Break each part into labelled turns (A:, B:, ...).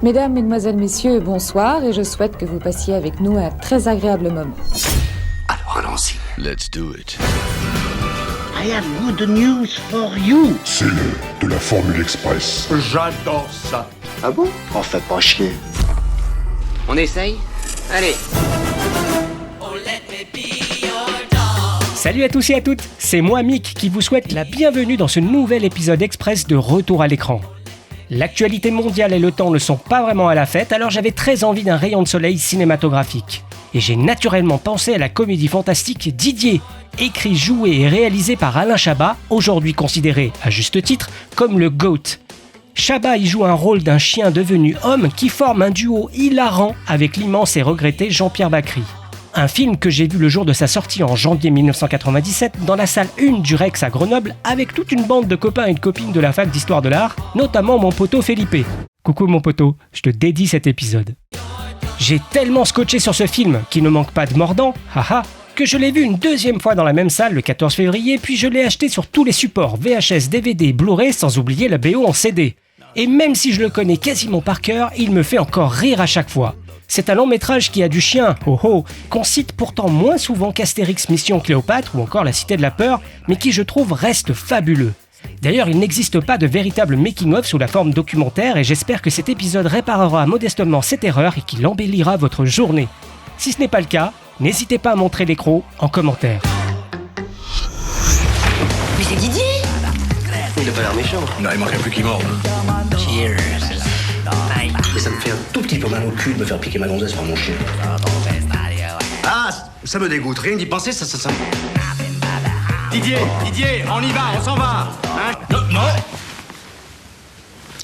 A: Mesdames, Mesdemoiselles, Messieurs, bonsoir et je souhaite que vous passiez avec nous un très agréable moment.
B: Alors allons-y.
C: Let's do it.
D: I have good news for you.
E: C'est de la Formule Express.
B: J'adore ça.
D: Ah bon? On fait pas chier.
F: On essaye? Allez.
G: Salut à tous et à toutes, c'est moi Mick qui vous souhaite la bienvenue dans ce nouvel épisode express de Retour à l'écran. L'actualité mondiale et le temps ne sont pas vraiment à la fête, alors j'avais très envie d'un rayon de soleil cinématographique. Et j'ai naturellement pensé à la comédie fantastique Didier, écrit, joué et réalisé par Alain Chabat, aujourd'hui considéré, à juste titre, comme le GOAT. Chabat y joue un rôle d'un chien devenu homme qui forme un duo hilarant avec l'immense et regretté Jean-Pierre Bacry. Un film que j'ai vu le jour de sa sortie en janvier 1997 dans la salle 1 du Rex à Grenoble avec toute une bande de copains et de copines de la fac d'histoire de l'art, notamment mon poteau Felipe. Coucou mon poteau, je te dédie cet épisode. J'ai tellement scotché sur ce film, qui ne manque pas de mordant, haha, que je l'ai vu une deuxième fois dans la même salle le 14 février, puis je l'ai acheté sur tous les supports VHS, DVD, Blu-ray, sans oublier la BO en CD. Et même si je le connais quasiment par cœur, il me fait encore rire à chaque fois. C'est un long métrage qui a du chien, qu'on cite pourtant moins souvent qu'Astérix Mission Cléopâtre ou encore La Cité de la Peur, mais qui je trouve reste fabuleux. D'ailleurs, il n'existe pas de véritable making-of sous la forme documentaire et j'espère que cet épisode réparera modestement cette erreur et qu'il embellira votre journée. Si ce n'est pas le cas, n'hésitez pas à montrer l'écran en commentaire.
H: Mais c'est Didier!
F: Il a pas l'air méchant.
B: Non, il manquerait plus qu'il morde.
F: Cheers.
D: Mais ça me fait un tout petit peu mal au cul de me faire piquer ma gonzesse par mon chien.
B: Ah, ça me dégoûte. Rien d'y penser, ça.
I: Didier, on y va, on s'en va. Hein?
B: Non.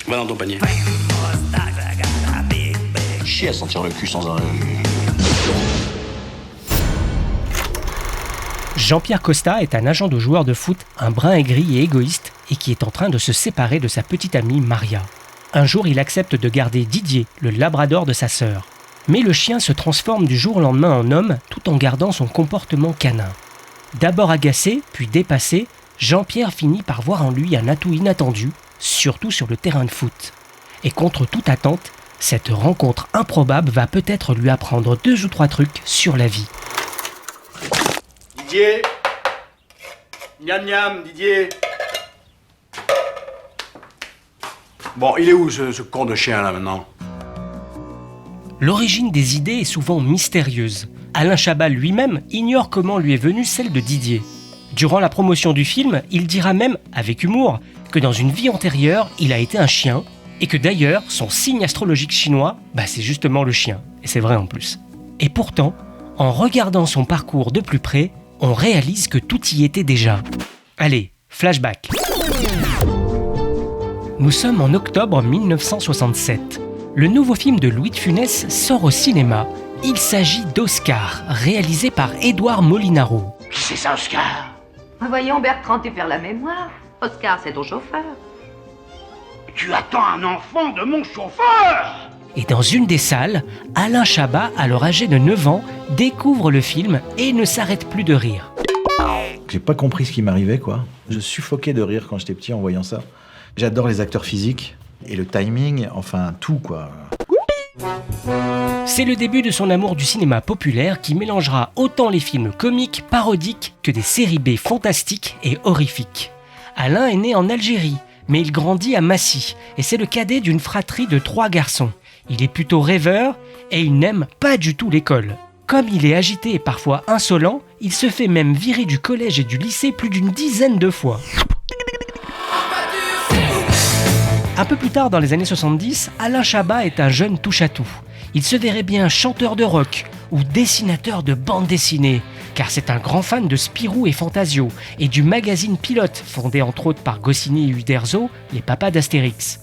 B: Va dans ton panier.
D: Chier à sentir le cul sans arrêt.
G: Jean-Pierre Costa est un agent de joueur de foot, un brin aigri et égoïste, et qui est en train de se séparer de sa petite amie Maria. Un jour, il accepte de garder Didier, le labrador de sa sœur. Mais le chien se transforme du jour au lendemain en homme, tout en gardant son comportement canin. D'abord agacé, puis dépassé, Jean-Pierre finit par voir en lui un atout inattendu, surtout sur le terrain de foot. Et contre toute attente, cette rencontre improbable va peut-être lui apprendre 2 ou 3 trucs sur la vie.
I: Didier. Miam miam, Didier.
B: Bon, il est où ce con de chien là maintenant?
G: L'origine des idées est souvent mystérieuse. Alain Chabat lui-même ignore comment lui est venue celle de Didier. Durant la promotion du film, il dira même, avec humour, que dans une vie antérieure, il a été un chien, et que d'ailleurs, son signe astrologique chinois, c'est justement le chien. Et c'est vrai en plus. Et pourtant, en regardant son parcours de plus près, on réalise que tout y était déjà. Allez, flashback. Nous sommes en octobre 1967. Le nouveau film de Louis de Funès sort au cinéma. Il s'agit d'Oscar, réalisé par Édouard Molinaro.
D: Qui c'est ça, Oscar?
H: Voyons Bertrand, tu perds la mémoire. Oscar, c'est ton chauffeur.
D: Tu attends un enfant de mon chauffeur?
G: Et dans une des salles, Alain Chabat, alors âgé de 9 ans, découvre le film et ne s'arrête plus de rire.
J: J'ai pas compris ce qui m'arrivait, quoi. Je suffoquais de rire quand j'étais petit en voyant ça. J'adore les acteurs physiques et le timing, enfin tout, quoi.
G: C'est le début de son amour du cinéma populaire qui mélangera autant les films comiques, parodiques, que des séries B fantastiques et horrifiques. Alain est né en Algérie, mais il grandit à Massy, et c'est le cadet d'une fratrie de 3 garçons. Il est plutôt rêveur et il n'aime pas du tout l'école. Comme il est agité et parfois insolent, il se fait même virer du collège et du lycée plus d'une dizaine de fois. Un peu plus tard dans les années 70, Alain Chabat est un jeune touche-à-tout. Il se verrait bien chanteur de rock ou dessinateur de bande dessinée, car c'est un grand fan de Spirou et Fantasio, et du magazine Pilote, fondé entre autres par Goscinny et Uderzo, les papas d'Astérix.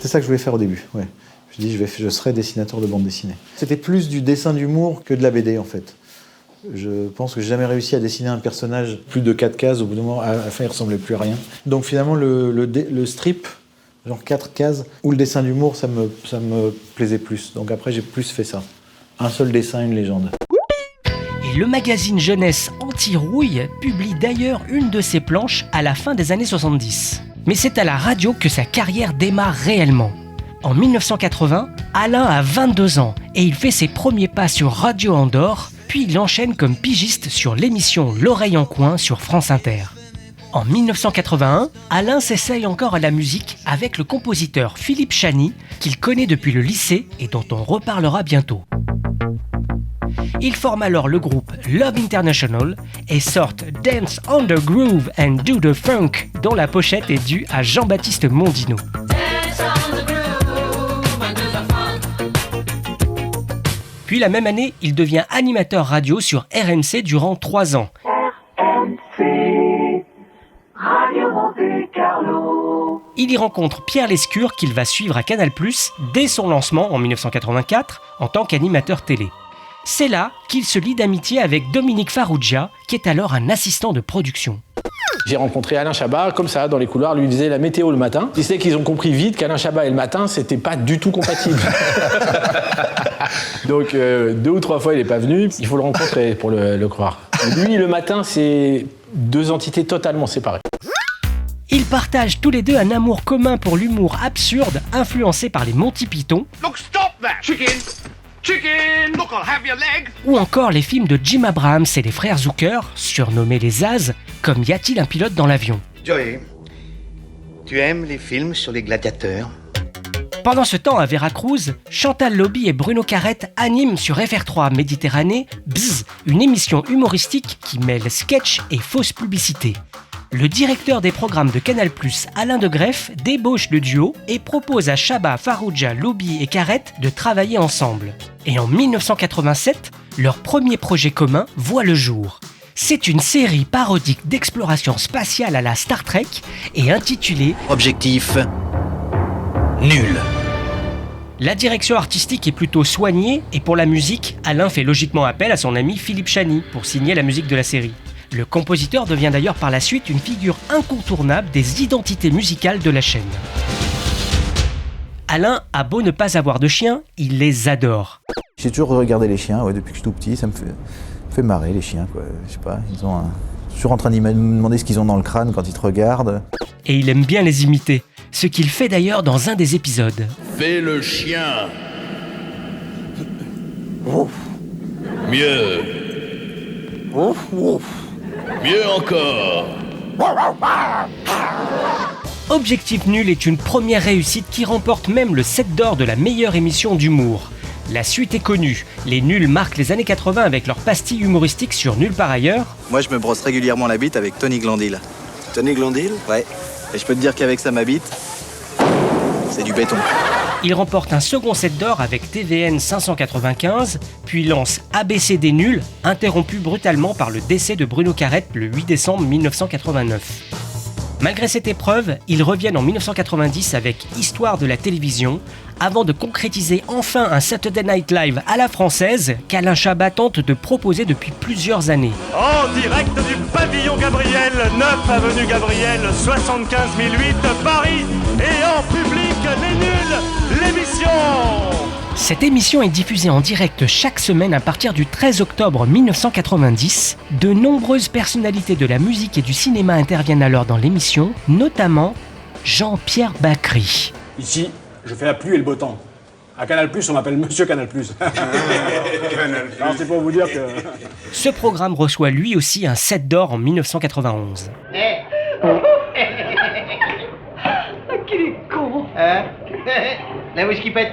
J: C'est ça que je voulais faire au début, ouais. Je dis je serai dessinateur de bande dessinée. C'était plus du dessin d'humour que de la BD en fait. Je pense que j'ai jamais réussi à dessiner un personnage plus de 4 cases, au bout d'un moment, à la fin il ressemblait plus à rien. Donc finalement le strip, genre 4 cases, ou le dessin d'humour, ça me plaisait plus. Donc après j'ai plus fait ça. Un seul dessin, une légende.
G: Et le magazine jeunesse Anti-Rouille publie d'ailleurs une de ses planches à la fin des années 70. Mais c'est à la radio que sa carrière démarre réellement. En 1980, Alain a 22 ans et il fait ses premiers pas sur Radio Andorre, puis il enchaîne comme pigiste sur l'émission L'Oreille en coin sur France Inter. En 1981, Alain s'essaye encore à la musique avec le compositeur Philippe Chani, qu'il connaît depuis le lycée et dont on reparlera bientôt. Ils forment alors le groupe Love International et sortent Dance on the Groove and Do the Funk, dont la pochette est due à Jean-Baptiste Mondino. Puis la même année, il devient animateur radio sur RMC durant 3 ans. RMC, Radio Monte Carlo. Il y rencontre Pierre Lescure qu'il va suivre à Canal+, dès son lancement en 1984 en tant qu'animateur télé. C'est là qu'il se lie d'amitié avec Dominique Farrugia, qui est alors un assistant de production.
C: J'ai rencontré Alain Chabat, comme ça, dans les couloirs, lui disait la météo le matin. Il sait qu'ils ont compris vite qu'Alain Chabat et le matin, c'était pas du tout compatible. Donc 2 ou 3 fois, il n'est pas venu. Il faut le rencontrer pour le croire. Lui, le matin, c'est 2 entités totalement séparées.
G: Ils partagent tous les deux un amour commun pour l'humour absurde, influencé par les Monty Python.
I: Look, stop that! Chicken! Chicken! Look, I'll have your leg!
G: Ou encore les films de Jim Abrahams et les frères Zucker, surnommés les Zaz, comme Y a-t-il un pilote dans l'avion?
D: Joey, tu aimes les films sur les gladiateurs?
G: Pendant ce temps, à Veracruz, Chantal Lobby et Bruno Carrette animent sur FR3 Méditerranée Bzz, une émission humoristique qui mêle sketch et fausse publicité. Le directeur des programmes de Canal+, Alain de Greff, débauche le duo et propose à Chabat, Farrugia, Lobby et Carrette de travailler ensemble. Et en 1987, leur premier projet commun voit le jour. C'est une série parodique d'exploration spatiale à la Star Trek et intitulée
D: Objectif nul.
G: La direction artistique est plutôt soignée et pour la musique, Alain fait logiquement appel à son ami Philippe Chani pour signer la musique de la série. Le compositeur devient d'ailleurs par la suite une figure incontournable des identités musicales de la chaîne. Alain a beau ne pas avoir de chiens, il les adore.
J: J'ai toujours regardé les chiens, depuis que je suis tout petit, ça me fait marrer les chiens, quoi. Je sais pas, ils ont toujours en train de me demander ce qu'ils ont dans le crâne quand ils te regardent.
G: Et il aime bien les imiter, ce qu'il fait d'ailleurs dans un des épisodes.
K: Fais le chien. Ouf. Mieux.
J: Ouf, ouf.
K: Mieux encore.
G: Objectif nul est une première réussite qui remporte même le 7 d'or de la meilleure émission d'humour. La suite est connue. Les nuls marquent les années 80 avec leur pastille humoristique sur Nulle part ailleurs.
L: Moi, je me brosse régulièrement la bite avec Tony Glandil.
D: Tony Glandil?
L: Ouais. Et je peux te dire qu'avec ça, ma bite, c'est du béton.
G: Il remporte un second 7 d'or avec TVN 595, puis lance ABC des nuls, interrompu brutalement par le décès de Bruno Carrette le 8 décembre 1989. Malgré cette épreuve, ils reviennent en 1990 avec Histoire de la télévision, avant de concrétiser enfin un Saturday Night Live à la française qu'Alain Chabat tente de proposer depuis plusieurs années.
M: En direct du pavillon Gabriel, 9 avenue Gabriel, 75 008, Paris, et en public, les nuls, l'émission.
G: Cette émission est diffusée en direct chaque semaine à partir du 13 octobre 1990. De nombreuses personnalités de la musique et du cinéma interviennent alors dans l'émission, notamment Jean-Pierre Bacri.
N: Ici, je fais la pluie et le beau temps. À Canal+, on m'appelle Monsieur Canal+. Alors c'est pour vous dire que...
G: Ce programme reçoit lui aussi un 7 d'or en 1991.
H: Qu'il est con.
D: La whisky pète.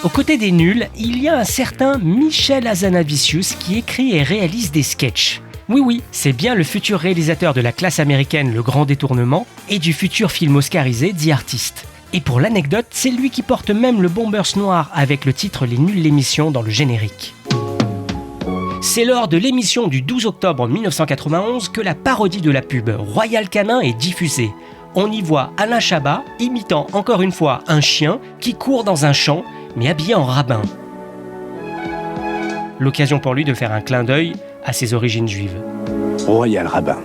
G: Aux côtés des nuls, il y a un certain Michel Hazanavicius qui écrit et réalise des sketchs. Oui, c'est bien le futur réalisateur de la classe américaine Le Grand Détournement et du futur film oscarisé The Artist. Et pour l'anecdote, c'est lui qui porte même le Bombers noir avec le titre Les nuls l'émission dans le générique. C'est lors de l'émission du 12 octobre 1991 que la parodie de la pub Royal Canin est diffusée. On y voit Alain Chabat imitant encore une fois un chien qui court dans un champ, mais habillé en rabbin. L'occasion pour lui de faire un clin d'œil à ses origines juives.
N: Royal Rabbin.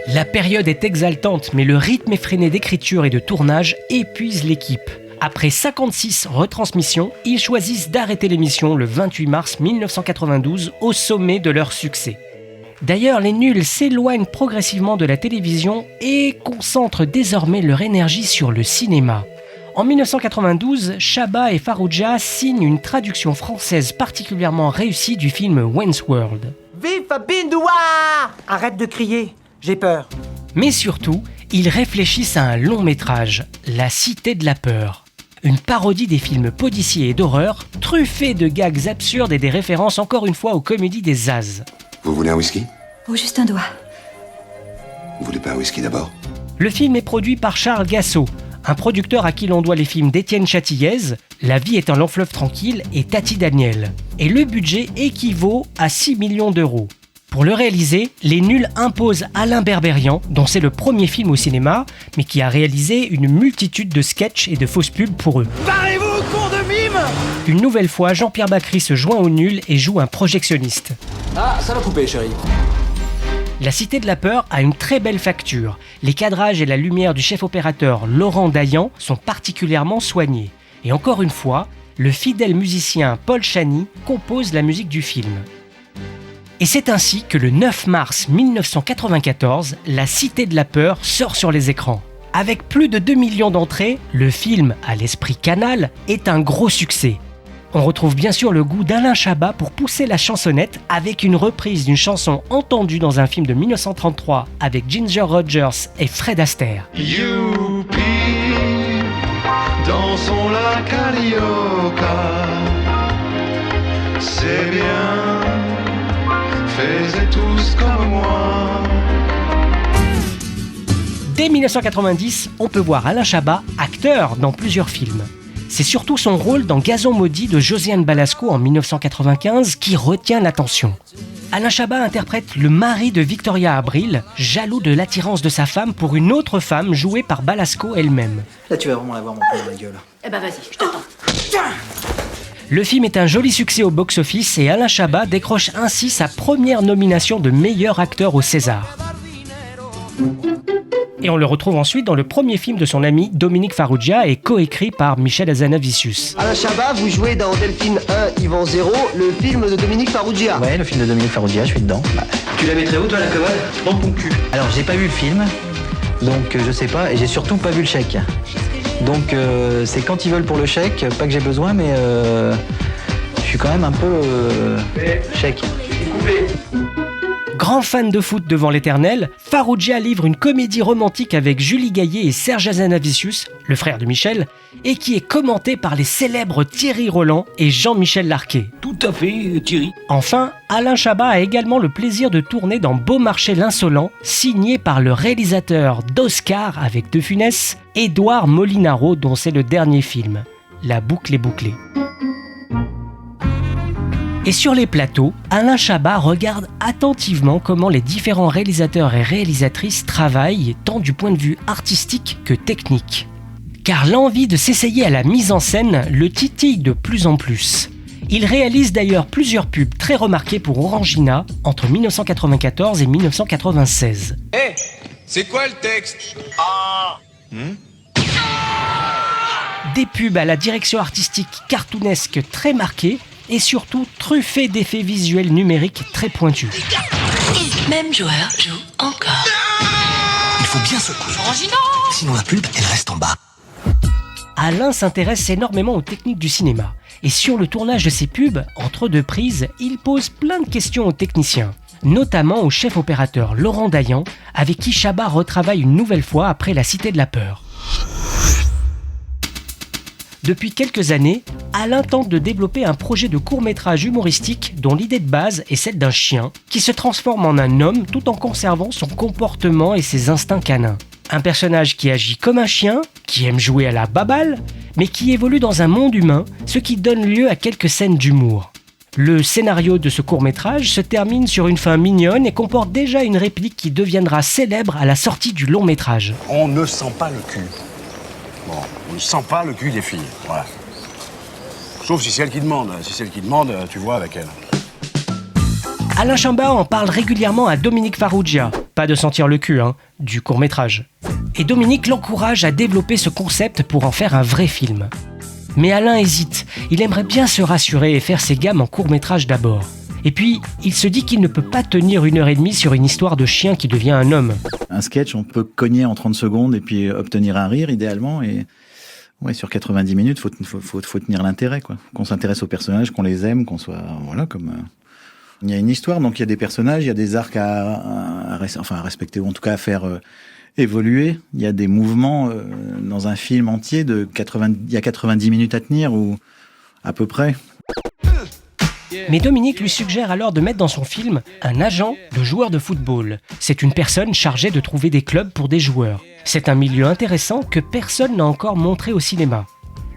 G: La période est exaltante, mais le rythme effréné d'écriture et de tournage épuise l'équipe. Après 56 retransmissions, ils choisissent d'arrêter l'émission le 28 mars 1992 au sommet de leur succès. D'ailleurs, les nuls s'éloignent progressivement de la télévision et concentrent désormais leur énergie sur le cinéma. En 1992, Chabat et Farrugia signent une traduction française particulièrement réussie du film Wayne's World.
O: Vive Bindoua! Arrête de crier, j'ai peur.
G: Mais surtout, ils réfléchissent à un long métrage, La Cité de la Peur. Une parodie des films policiers et d'horreur, truffée de gags absurdes et des références encore une fois aux comédies des Zaz.
P: Vous voulez un whisky?
Q: Oh, juste un doigt.
P: Vous voulez pas un whisky d'abord?
G: Le film est produit par Charles Gassot, un producteur à qui l'on doit les films d'Étienne Châtillaise, La vie est un long fleuve tranquille et Tati Daniel. Et le budget équivaut à 6 millions d'euros. Pour le réaliser, les Nuls imposent Alain Berberian, dont c'est le premier film au cinéma, mais qui a réalisé une multitude de sketchs et de fausses pubs pour eux.
O: Barrez-vous, con de mime!
G: Une nouvelle fois, Jean-Pierre Bacry se joint aux Nuls et joue un projectionniste.
R: Ah, ça va couper, chérie.
G: La Cité de la Peur a une très belle facture. Les cadrages et la lumière du chef opérateur Laurent Dayan sont particulièrement soignés. Et encore une fois, le fidèle musicien Paul Chany compose la musique du film. Et c'est ainsi que le 9 mars 1994, La Cité de la Peur sort sur les écrans. Avec plus de 2 millions d'entrées, le film, à l'esprit Canal, est un gros succès. On retrouve bien sûr le goût d'Alain Chabat pour pousser la chansonnette avec une reprise d'une chanson entendue dans un film de 1933 avec Ginger Rogers et Fred Astaire.
S: Youpi, dansons la carioca, c'est bien, faites tous comme moi.
G: Dès 1990, on peut voir Alain Chabat, acteur dans plusieurs films. C'est surtout son rôle dans Gazon maudit de Josiane Balasco en 1995 qui retient l'attention. Alain Chabat interprète le mari de Victoria Abril, jaloux de l'attirance de sa femme pour une autre femme jouée par Balasco elle-même.
O: Là, tu vas vraiment l'avoir, mon plan dans la gueule.
H: Eh ben vas-y, je t'attends.
G: Le film est un joli succès au box-office et Alain Chabat décroche ainsi sa première nomination de meilleur acteur au César. Et on le retrouve ensuite dans le premier film de son ami Dominique Farrugia et coécrit par Michel Hazanavicius.
T: Alain Chabat, vous jouez dans Delphine 1, Yvan 0, le film de Dominique Farrugia.
L: Ouais, le film de Dominique Farrugia, je suis dedans.
D: Tu la mettrais où, toi, la commode? Dans ton cul.
L: Alors, j'ai pas vu le film, donc je sais pas, et j'ai surtout pas vu le chèque. Donc, c'est quand ils veulent pour le chèque, pas que j'ai besoin, mais je suis quand même un peu chèque.
G: Grand fan de foot devant l'éternel, Farrugia livre une comédie romantique avec Julie Gaillet et Serge Hazanavicius, le frère de Michel, et qui est commentée par les célèbres Thierry Roland et Jean-Michel Larquet.
R: Tout à fait, Thierry.
G: Enfin, Alain Chabat a également le plaisir de tourner dans Beaumarchais l'Insolent, signé par le réalisateur d'Oscar avec De Funès, Édouard Molinaro, dont c'est le dernier film. La boucle est bouclée. Et sur les plateaux, Alain Chabat regarde attentivement comment les différents réalisateurs et réalisatrices travaillent tant du point de vue artistique que technique. Car l'envie de s'essayer à la mise en scène le titille de plus en plus. Il réalise d'ailleurs plusieurs pubs très remarquées pour Orangina entre 1994 et 1996.
S: Hé, c'est quoi le texte?
G: Des pubs à la direction artistique cartoonesque très marquée, et surtout truffé d'effets visuels numériques très pointus.
U: Même joueur joue encore.
V: Il faut bien secouer.
H: Orangina!
V: Sinon la pulpe, elle reste en bas.
G: Alain s'intéresse énormément aux techniques du cinéma. Et sur le tournage de ses pubs, entre deux prises, il pose plein de questions aux techniciens. Notamment au chef opérateur Laurent Dayan, avec qui Chabat retravaille une nouvelle fois après La Cité de la Peur. Depuis quelques années, Alain tente de développer un projet de court-métrage humoristique dont l'idée de base est celle d'un chien qui se transforme en un homme tout en conservant son comportement et ses instincts canins. Un personnage qui agit comme un chien, qui aime jouer à la baballe, mais qui évolue dans un monde humain, ce qui donne lieu à quelques scènes d'humour. Le scénario de ce court-métrage se termine sur une fin mignonne et comporte déjà une réplique qui deviendra célèbre à la sortie du long-métrage.
N: On ne sent pas le cul. Bon, on ne sent pas le cul des filles, voilà. Sauf si c'est elle qui demande. Si c'est elle qui demande, tu vois avec elle.
G: Alain Chabat en parle régulièrement à Dominique Farrugia, pas de sentir le cul, du court-métrage. Et Dominique l'encourage à développer ce concept pour en faire un vrai film. Mais Alain hésite, il aimerait bien se rassurer et faire ses gammes en court-métrage d'abord. Et puis, il se dit qu'il ne peut pas tenir 1h30 sur une histoire de chien qui devient un homme.
J: Un sketch, on peut cogner en 30 secondes et puis obtenir un rire, idéalement. Et Ouais, sur 90 minutes, faut tenir l'intérêt, quoi. Qu'on s'intéresse aux personnages, qu'on les aime, qu'on soit, voilà, comme. Il y a une histoire, donc il y a des personnages, il y a des arcs à respecter, ou en tout cas à faire évoluer. Il y a des mouvements dans un film entier il y a 90 minutes à tenir, ou à peu près.
G: Mais Dominique lui suggère alors de mettre dans son film un agent de joueur de football. C'est une personne chargée de trouver des clubs pour des joueurs. C'est un milieu intéressant que personne n'a encore montré au cinéma.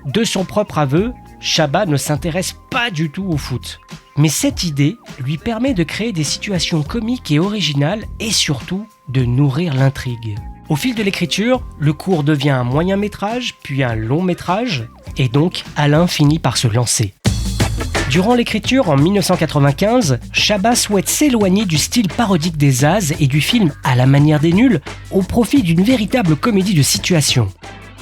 G: De son propre aveu, Chabat ne s'intéresse pas du tout au foot. Mais cette idée lui permet de créer des situations comiques et originales et surtout de nourrir l'intrigue. Au fil de l'écriture, le court devient un moyen métrage, puis un long métrage, et donc Alain finit par se lancer. Durant l'écriture, en 1995, Chabat souhaite s'éloigner du style parodique des Zaz et du film à la manière des nuls au profit d'une véritable comédie de situation.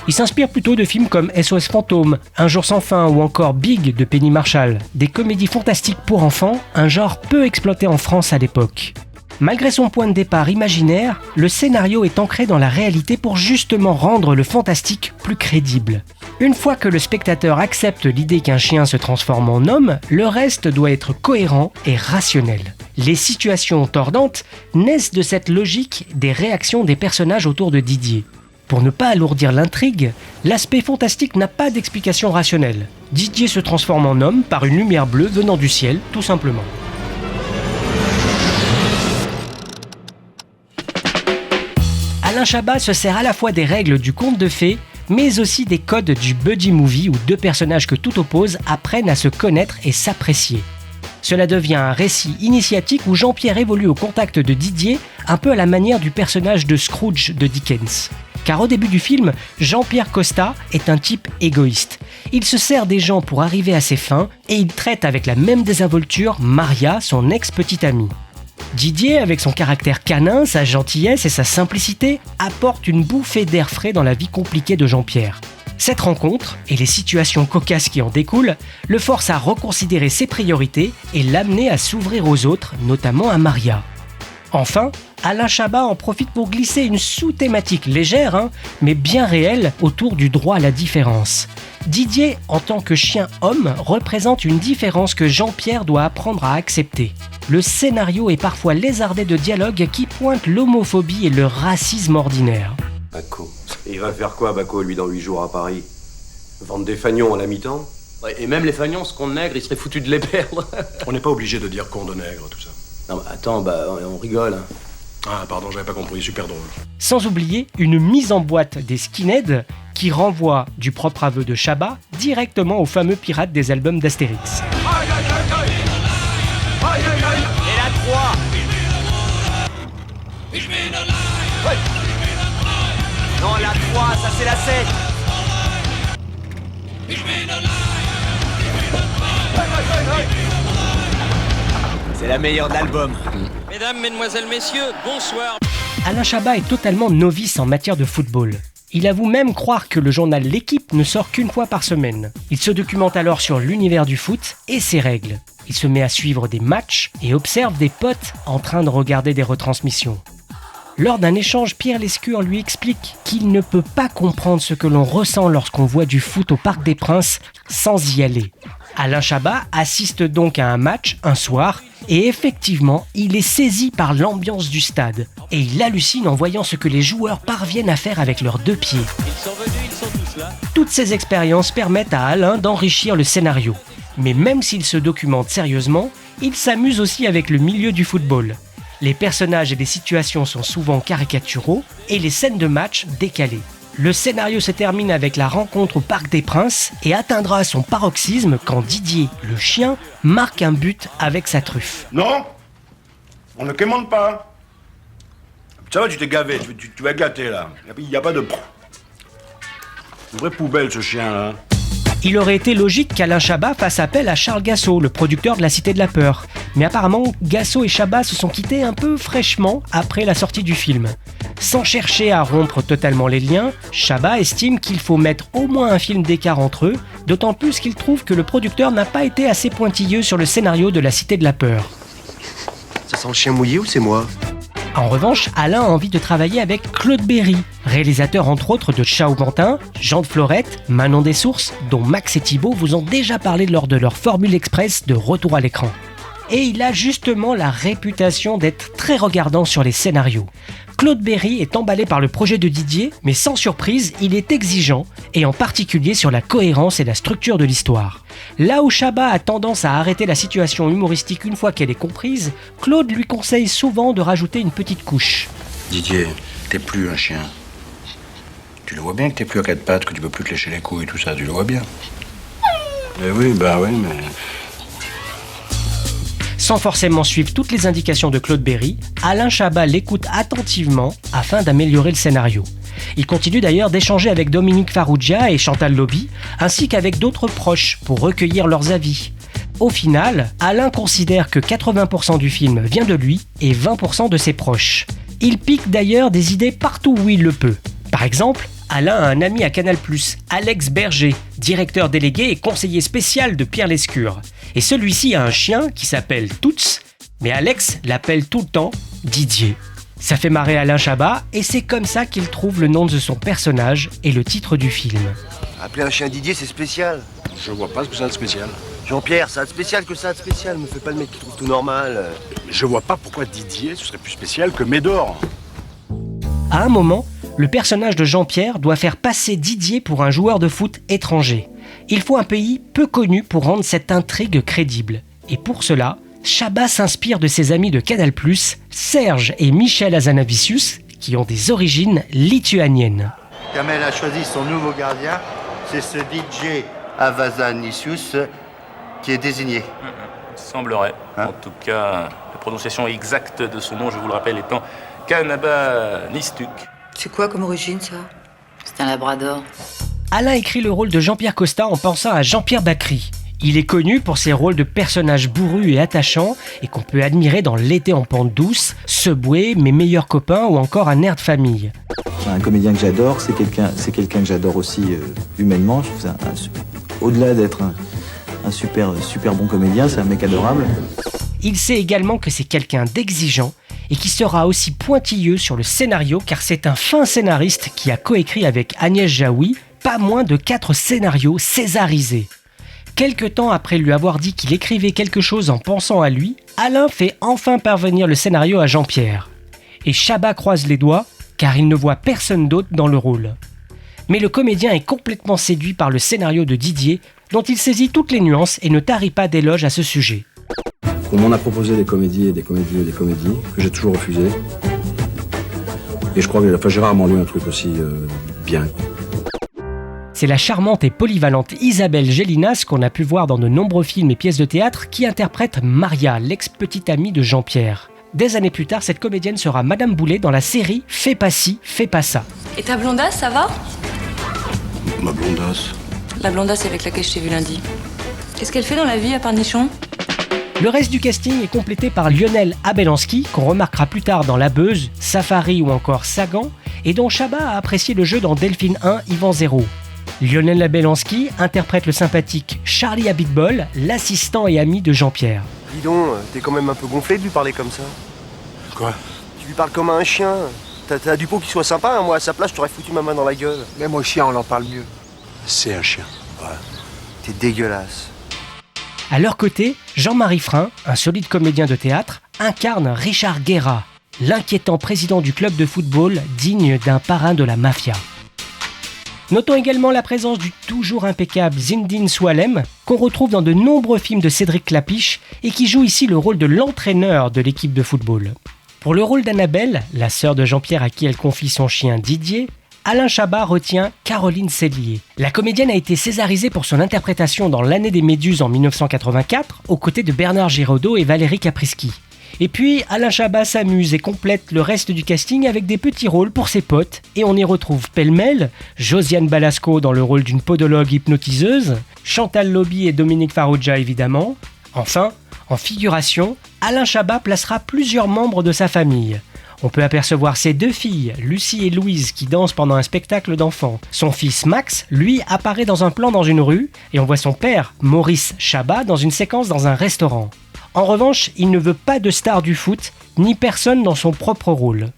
G: Il s'inspire plutôt de films comme SOS Fantôme, Un jour sans fin ou encore Big de Penny Marshall, des comédies fantastiques pour enfants, un genre peu exploité en France à l'époque. Malgré son point de départ imaginaire, le scénario est ancré dans la réalité pour justement rendre le fantastique plus crédible. Une fois que le spectateur accepte l'idée qu'un chien se transforme en homme, le reste doit être cohérent et rationnel. Les situations tordantes naissent de cette logique des réactions des personnages autour de Didier. Pour ne pas alourdir l'intrigue, l'aspect fantastique n'a pas d'explication rationnelle. Didier se transforme en homme par une lumière bleue venant du ciel, tout simplement. Alain Chabat se sert à la fois des règles du conte de fées, mais aussi des codes du buddy movie où deux personnages que tout oppose apprennent à se connaître et s'apprécier. Cela devient un récit initiatique où Jean-Pierre évolue au contact de Didier, un peu à la manière du personnage de Scrooge de Dickens. Car au début du film, Jean-Pierre Costa est un type égoïste. Il se sert des gens pour arriver à ses fins et il traite avec la même désinvolture Maria, son ex-petite amie. Didier, avec son caractère canin, sa gentillesse et sa simplicité, apporte une bouffée d'air frais dans la vie compliquée de Jean-Pierre. Cette rencontre, et les situations cocasses qui en découlent, le forcent à reconsidérer ses priorités et l'amener à s'ouvrir aux autres, notamment à Maria. Enfin, Alain Chabat en profite pour glisser une sous-thématique légère, mais bien réelle, autour du droit à la différence. Didier, en tant que chien-homme, représente une différence que Jean-Pierre doit apprendre à accepter. Le scénario est parfois lézardé de dialogues qui pointent l'homophobie et le racisme ordinaire.
A: Bako. Il va faire quoi, Bako, lui, dans 8 jours à Paris? Vendre des fagnons à la mi-temps?
R: Ouais, et même les fagnons, ce qu'on nègre, il serait foutu de les perdre.
N: On n'est pas obligé de dire qu'on de nègre, tout ça.
R: Non, mais attends, on rigole. Hein.
N: Ah, pardon, j'avais pas compris, super drôle.
G: Sans oublier une mise en boîte des skinheads qui renvoie du propre aveu de Chabat directement aux fameux pirates des albums d'Astérix.
I: Et la 3. Non, la 3, ça c'est la 7. C'est la meilleure de l'album.
Q: Mesdames, mesdemoiselles, messieurs, bonsoir.
G: Alain Chabat est totalement novice en matière de football. Il avoue même croire que le journal L'Équipe ne sort qu'une fois par semaine. Il se documente alors sur l'univers du foot et ses règles. Il se met à suivre des matchs et observe des potes en train de regarder des retransmissions. Lors d'un échange, Pierre Lescure lui explique qu'il ne peut pas comprendre ce que l'on ressent lorsqu'on voit du foot au Parc des Princes sans y aller. Alain Chabat assiste donc à un match un soir et effectivement, il est saisi par l'ambiance du stade. Et il hallucine en voyant ce que les joueurs parviennent à faire avec leurs deux pieds.
Q: Ils sont venus, ils sont tous là.
G: Toutes ces expériences permettent à Alain d'enrichir le scénario. Mais même s'il se documente sérieusement, il s'amuse aussi avec le milieu du football. Les personnages et les situations sont souvent caricaturaux et les scènes de match décalées. Le scénario se termine avec la rencontre au Parc des Princes et atteindra son paroxysme quand Didier, le chien, marque un but avec sa truffe.
N: Non, on ne commande pas. Ça va, tu t'es gavé, tu vas gâter là. Il n'y a pas de... Une vraie poubelle ce chien là.
G: Il aurait été logique qu'Alain Chabat fasse appel à Charles Gassot, le producteur de La Cité de la Peur. Mais apparemment, Gassot et Chabat se sont quittés un peu fraîchement après la sortie du film. Sans chercher à rompre totalement les liens, Chabat estime qu'il faut mettre au moins un film d'écart entre eux, d'autant plus qu'il trouve que le producteur n'a pas été assez pointilleux sur le scénario de La Cité de la Peur.
A: Ça sent le chien mouillé ou c'est moi?
G: En revanche, Alain a envie de travailler avec Claude Berry, réalisateur entre autres de Ciao Pantin, Jean de Florette, Manon des Sources, dont Max et Thibault vous ont déjà parlé lors de leur Formule Express de Retour à l'écran. Et il a justement la réputation d'être très regardant sur les scénarios. Claude Berry est emballé par le projet de Didier, mais sans surprise, il est exigeant, et en particulier sur la cohérence et la structure de l'histoire. Là où Chabat a tendance à arrêter la situation humoristique une fois qu'elle est comprise, Claude lui conseille souvent de rajouter une petite couche.
D: Didier, t'es plus un chien. Tu le vois bien que t'es plus à quatre pattes, que tu peux plus te lécher les couilles et tout ça, tu le vois bien. Eh oui, mais...
G: Sans forcément suivre toutes les indications de Claude Berry, Alain Chabat l'écoute attentivement afin d'améliorer le scénario. Il continue d'ailleurs d'échanger avec Dominique Farrugia et Chantal Lobby, ainsi qu'avec d'autres proches pour recueillir leurs avis. Au final, Alain considère que 80% du film vient de lui et 20% de ses proches. Il pique d'ailleurs des idées partout où il le peut. Par exemple, Alain a un ami à Canal+, Alex Berger, directeur délégué et conseiller spécial de Pierre Lescure. Et celui-ci a un chien qui s'appelle Toots, mais Alex l'appelle tout le temps Didier. Ça fait marrer Alain Chabat et c'est comme ça qu'il trouve le nom de son personnage et le titre du film.
E: Appeler un chien Didier, c'est spécial.
N: Je vois pas ce que ça a de spécial.
E: Jean-Pierre, ça a de spécial que ça a de spécial. Me fais pas le mec qui trouve tout normal.
N: Je vois pas pourquoi Didier, ce serait plus spécial que Médor.
G: À un moment, le personnage de Jean-Pierre doit faire passer Didier pour un joueur de foot étranger. Il faut un pays peu connu pour rendre cette intrigue crédible. Et pour cela, Chabat s'inspire de ses amis de Canal+, Serge et Michel Hazanavicius, qui ont des origines lituaniennes.
E: Kamel a choisi son nouveau gardien, c'est ce DJ Hazanavicius qui est désigné.
F: Il semblerait. En tout cas, la prononciation exacte de son nom, je vous le rappelle, étant Kanabanistuk.
U: C'est quoi comme origine, ça? C'est un labrador.
G: Alain écrit le rôle de Jean-Pierre Costa en pensant à Jean-Pierre Bacri. Il est connu pour ses rôles de personnages bourrus et attachants et qu'on peut admirer dans L'été en pente douce, Subway, Mes meilleurs copains ou encore Un air de famille.
J: Un comédien que j'adore, c'est quelqu'un que j'adore aussi humainement. Je trouve ça au-delà d'être un super bon comédien, c'est un mec adorable.
G: Il sait également que c'est quelqu'un d'exigeant et qui sera aussi pointilleux sur le scénario car c'est un fin scénariste qui a coécrit avec Agnès Jaoui pas moins de 4 scénarios césarisés. Quelque temps après lui avoir dit qu'il écrivait quelque chose en pensant à lui, Alain fait enfin parvenir le scénario à Jean-Pierre. Et Chabat croise les doigts car il ne voit personne d'autre dans le rôle. Mais le comédien est complètement séduit par le scénario de Didier dont il saisit toutes les nuances et ne tarit pas d'éloges à ce sujet.
D: On m'en a proposé des comédies et des comédies et des comédies que j'ai toujours refusé. Et je crois que j'ai rarement lu un truc aussi bien.
G: C'est la charmante et polyvalente Isabelle Gélinas qu'on a pu voir dans de nombreux films et pièces de théâtre qui interprète Maria, l'ex-petite amie de Jean-Pierre. Des années plus tard, cette comédienne sera Madame Boulet dans la série Fais pas ci, fais pas ça.
U: Et ta blondasse, ça va?
D: Ma blondasse.
U: La blondasse avec laquelle je t'ai vu lundi. Qu'est-ce qu'elle fait dans la vie à part nichon?
G: Le reste du casting est complété par Lionel Abelansky, qu'on remarquera plus tard dans La Beuse, Safari ou encore Sagan, et dont Chabat a apprécié le jeu dans Delphine 1, Yvan 0. Lionel Abelansky interprète le sympathique Charlie Abitbol, l'assistant et ami de Jean-Pierre.
E: Dis donc, t'es quand même un peu gonflé de lui parler comme ça.
N: Quoi?
E: Tu lui parles comme à un chien. T'as du pot qui soit sympa, hein. Moi à sa place, je t'aurais foutu ma main dans la gueule.
N: Même au chien, on en parle mieux. C'est un chien. Ouais.
E: T'es dégueulasse.
G: À leur côté, Jean-Marie Frein, un solide comédien de théâtre, incarne Richard Guerra, l'inquiétant président du club de football digne d'un parrain de la mafia. Notons également la présence du toujours impeccable Zinedine Soualem, qu'on retrouve dans de nombreux films de Cédric Clapiche et qui joue ici le rôle de l'entraîneur de l'équipe de football. Pour le rôle d'Annabelle, la sœur de Jean-Pierre à qui elle confie son chien Didier, Alain Chabat retient Caroline Sélier. La comédienne a été césarisée pour son interprétation dans L'année des Méduses en 1984, aux côtés de Bernard Giraudot et Valérie Caprisky. Et puis, Alain Chabat s'amuse et complète le reste du casting avec des petits rôles pour ses potes, et on y retrouve pêle-mêle Josiane Balasco dans le rôle d'une podologue hypnotiseuse, Chantal Lobby et Dominique Farrugia évidemment. Enfin, en figuration, Alain Chabat placera plusieurs membres de sa famille. On peut apercevoir ses 2 filles, Lucie et Louise, qui dansent pendant un spectacle d'enfants. Son fils Max, lui, apparaît dans un plan dans une rue, et on voit son père, Maurice Chabat, dans une séquence dans un restaurant. En revanche, il ne veut pas de star du foot, ni personne dans son propre rôle.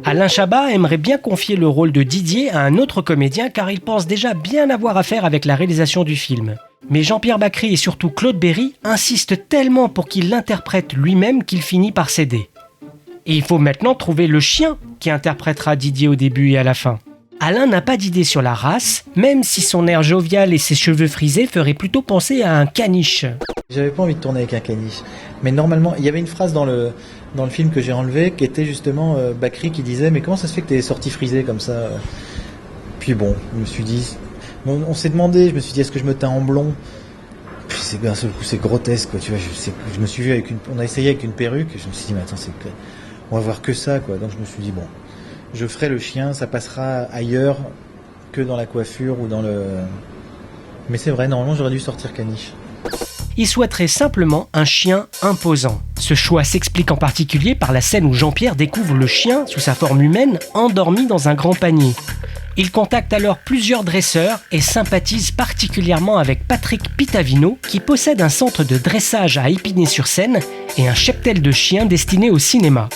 G: Alain Chabat aimerait bien confier le rôle de Didier à un autre comédien car il pense déjà bien avoir affaire avec la réalisation du film. Mais Jean-Pierre Bacri et surtout Claude Berry insistent tellement pour qu'il l'interprète lui-même qu'il finit par céder. Et il faut maintenant trouver le chien qui interprétera Didier au début et à la fin. Alain n'a pas d'idée sur la race, même si son air jovial et ses cheveux frisés feraient plutôt penser à un caniche.
J: J'avais pas envie de tourner avec un caniche. Mais normalement, il y avait une phrase dans le film que j'ai enlevé qui était justement Bacri qui disait « Mais comment ça se fait que t'es sorti frisé comme ça ?» Puis bon, je me suis dit... On s'est demandé, je me suis dit est-ce que je me teins en blond ? Puis d'un seul coup c'est grotesque quoi, tu vois, je me suis vu on a essayé avec une perruque, je me suis dit mais attends, on va voir que ça quoi, donc je me suis dit bon, je ferai le chien, ça passera ailleurs que dans la coiffure ou dans le... Mais c'est vrai, normalement j'aurais dû sortir caniche.
G: Il souhaiterait simplement un chien imposant. Ce choix s'explique en particulier par la scène où Jean-Pierre découvre le chien sous sa forme humaine endormi dans un grand panier. Il contacte alors plusieurs dresseurs et sympathise particulièrement avec Patrick Pitavino qui possède un centre de dressage à Épinay-sur-Seine et un cheptel de chiens destiné au cinéma.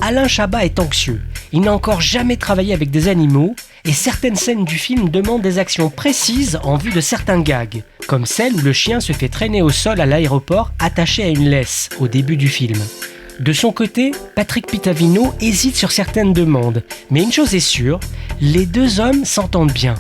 G: Alain Chabat est anxieux. Il n'a encore jamais travaillé avec des animaux et certaines scènes du film demandent des actions précises en vue de certains gags, comme celle où le chien se fait traîner au sol à l'aéroport attaché à une laisse au début du film. De son côté, Patrick Pitavino hésite sur certaines demandes, mais une chose est sûre, les deux hommes s'entendent bien.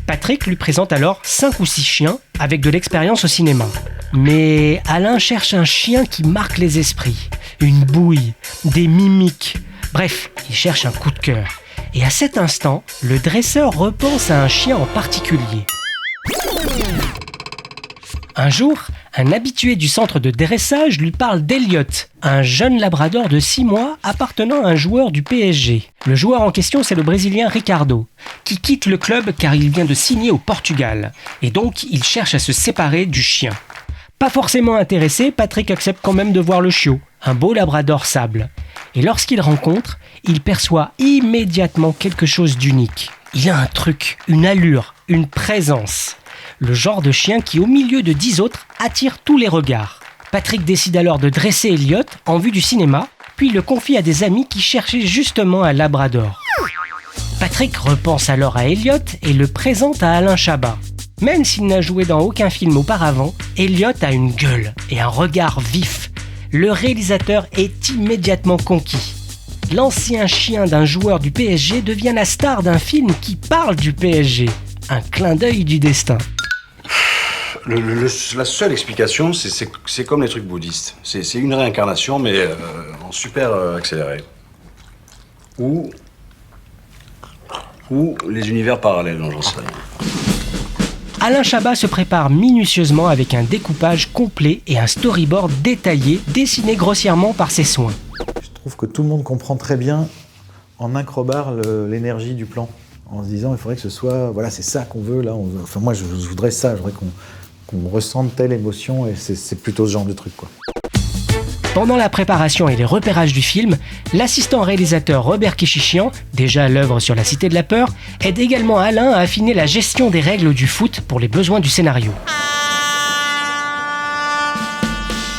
G: Patrick lui présente alors 5 ou 6 chiens avec de l'expérience au cinéma. Mais Alain cherche un chien qui marque les esprits, une bouille, des mimiques, bref, il cherche un coup de cœur. Et à cet instant, le dresseur repense à un chien en particulier. Un jour, un habitué du centre de dressage lui parle d'Elliot, un jeune labrador de 6 mois appartenant à un joueur du PSG. Le joueur en question, c'est le Brésilien Ricardo, qui quitte le club car il vient de signer au Portugal. Et donc, il cherche à se séparer du chien. Pas forcément intéressé, Patrick accepte quand même de voir le chiot, un beau labrador sable. Et lorsqu'il rencontre, il perçoit immédiatement quelque chose d'unique. Il a un truc, une allure, une présence. Le genre de chien qui, au milieu de 10 autres, attire tous les regards. Patrick décide alors de dresser Elliot en vue du cinéma, puis le confie à des amis qui cherchaient justement un labrador. Patrick repense alors à Elliot et le présente à Alain Chabat. Même s'il n'a joué dans aucun film auparavant, Elliot a une gueule et un regard vif. Le réalisateur est immédiatement conquis. L'ancien chien d'un joueur du PSG devient la star d'un film qui parle du PSG. Un clin d'œil du destin.
D: La seule explication, c'est comme les trucs bouddhistes. C'est une réincarnation, mais en super accéléré. Ou les univers parallèles, non, j'en sais rien.
G: Alain Chabat se prépare minutieusement avec un découpage complet et un storyboard détaillé, dessiné grossièrement par ses soins.
J: Je trouve que tout le monde comprend très bien, en un crowbar, l'énergie du plan. En se disant, il faudrait que ce soit, voilà, c'est ça qu'on veut, là. Enfin, moi, je voudrais ça, je voudrais qu'on ressente telle émotion, et c'est plutôt ce genre de truc, quoi.
G: Pendant la préparation et les repérages du film, l'assistant réalisateur Robert Kéchichian, déjà à l'œuvre sur La Cité de la Peur, aide également Alain à affiner la gestion des règles du foot pour les besoins du scénario.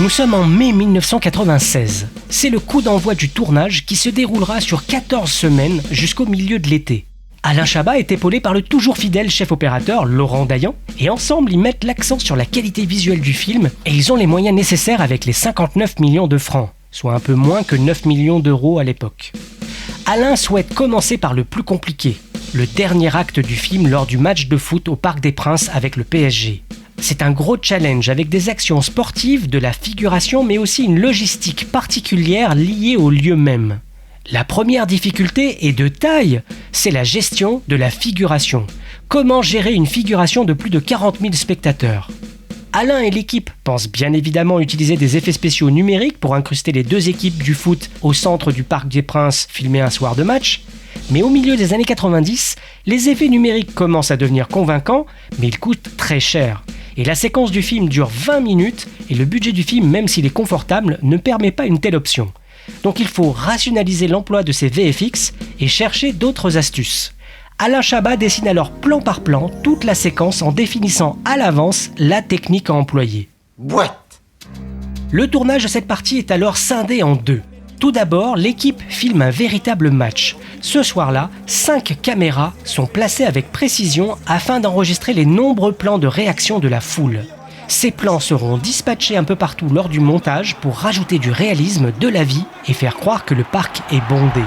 G: Nous sommes en mai 1996. C'est le coup d'envoi du tournage qui se déroulera sur 14 semaines jusqu'au milieu de l'été. Alain Chabat est épaulé par le toujours fidèle chef opérateur Laurent Dayan et ensemble ils mettent l'accent sur la qualité visuelle du film et ils ont les moyens nécessaires avec les 59 millions de francs, soit un peu moins que 9 millions d'euros à l'époque. Alain souhaite commencer par le plus compliqué, le dernier acte du film lors du match de foot au Parc des Princes avec le PSG. C'est un gros challenge avec des actions sportives, de la figuration mais aussi une logistique particulière liée au lieu même. La première difficulté est de taille, c'est la gestion de la figuration. Comment gérer une figuration de plus de 40 000 spectateurs ? Alain et l'équipe pensent bien évidemment utiliser des effets spéciaux numériques pour incruster les deux équipes du foot au centre du Parc des Princes filmé un soir de match. Mais au milieu des années 90, les effets numériques commencent à devenir convaincants, mais ils coûtent très cher. Et la séquence du film dure 20 minutes et le budget du film, même s'il est confortable, ne permet pas une telle option. Donc il faut rationaliser l'emploi de ces VFX et chercher d'autres astuces. Alain Chabat dessine alors plan par plan toute la séquence en définissant à l'avance la technique à employer.
E: Boîte.
G: Le tournage de cette partie est alors scindé en deux. Tout d'abord, l'équipe filme un véritable match. Ce soir-là, 5 caméras sont placées avec précision afin d'enregistrer les nombreux plans de réaction de la foule. Ces plans seront dispatchés un peu partout lors du montage pour rajouter du réalisme, de la vie et faire croire que le parc est bondé.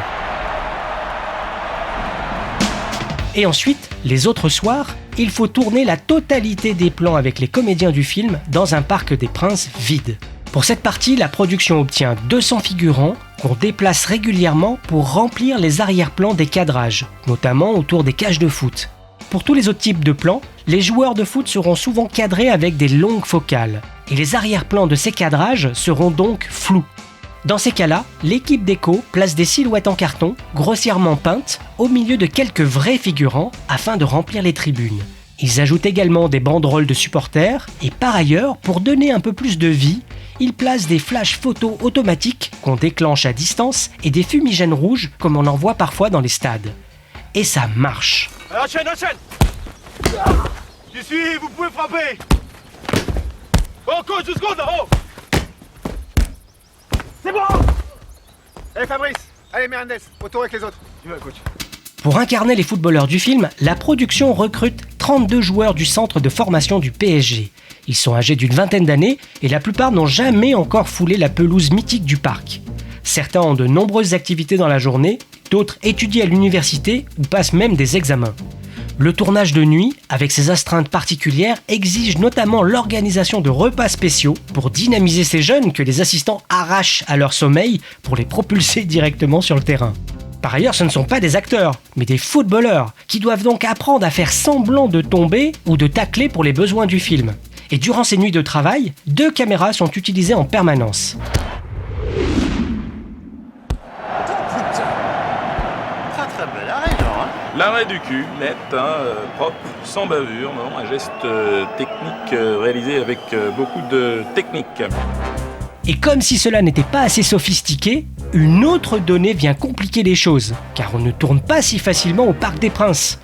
G: Et ensuite, les autres soirs, il faut tourner la totalité des plans avec les comédiens du film dans un parc des Princes vide. Pour cette partie, la production obtient 200 figurants qu'on déplace régulièrement pour remplir les arrière-plans des cadrages, notamment autour des cages de foot. Pour tous les autres types de plans, les joueurs de foot seront souvent cadrés avec des longues focales, et les arrière-plans de ces cadrages seront donc flous. Dans ces cas-là, l'équipe déco place des silhouettes en carton, grossièrement peintes, au milieu de quelques vrais figurants afin de remplir les tribunes. Ils ajoutent également des banderoles de supporters et par ailleurs, pour donner un peu plus de vie, ils placent des flashs photos automatiques qu'on déclenche à distance et des fumigènes rouges comme on en voit parfois dans les stades. Et ça marche.
M: Enchaîne, enchaîne. J'y suis, vous pouvez frapper. Encore 2 secondes, oh. C'est bon. Allez Fabrice, allez Mendes, autour avec les autres. Tu vas, coach.
G: Pour incarner les footballeurs du film, la production recrute 32 joueurs du centre de formation du PSG. Ils sont âgés d'une vingtaine d'années et la plupart n'ont jamais encore foulé la pelouse mythique du parc. Certains ont de nombreuses activités dans la journée, d'autres étudient à l'université ou passent même des examens. Le tournage de nuit, avec ses astreintes particulières, exige notamment l'organisation de repas spéciaux pour dynamiser ces jeunes que les assistants arrachent à leur sommeil pour les propulser directement sur le terrain. Par ailleurs, ce ne sont pas des acteurs, mais des footballeurs, qui doivent donc apprendre à faire semblant de tomber ou de tacler pour les besoins du film. Et durant ces nuits de travail, 2 caméras sont utilisées en permanence.
E: Très bel arrêt, genre, hein.
F: L'arrêt du cul, net, propre, sans bavure, non, un geste technique réalisé avec beaucoup de technique.
G: Et comme si cela n'était pas assez sophistiqué, une autre donnée vient compliquer les choses, car on ne tourne pas si facilement au Parc des Princes.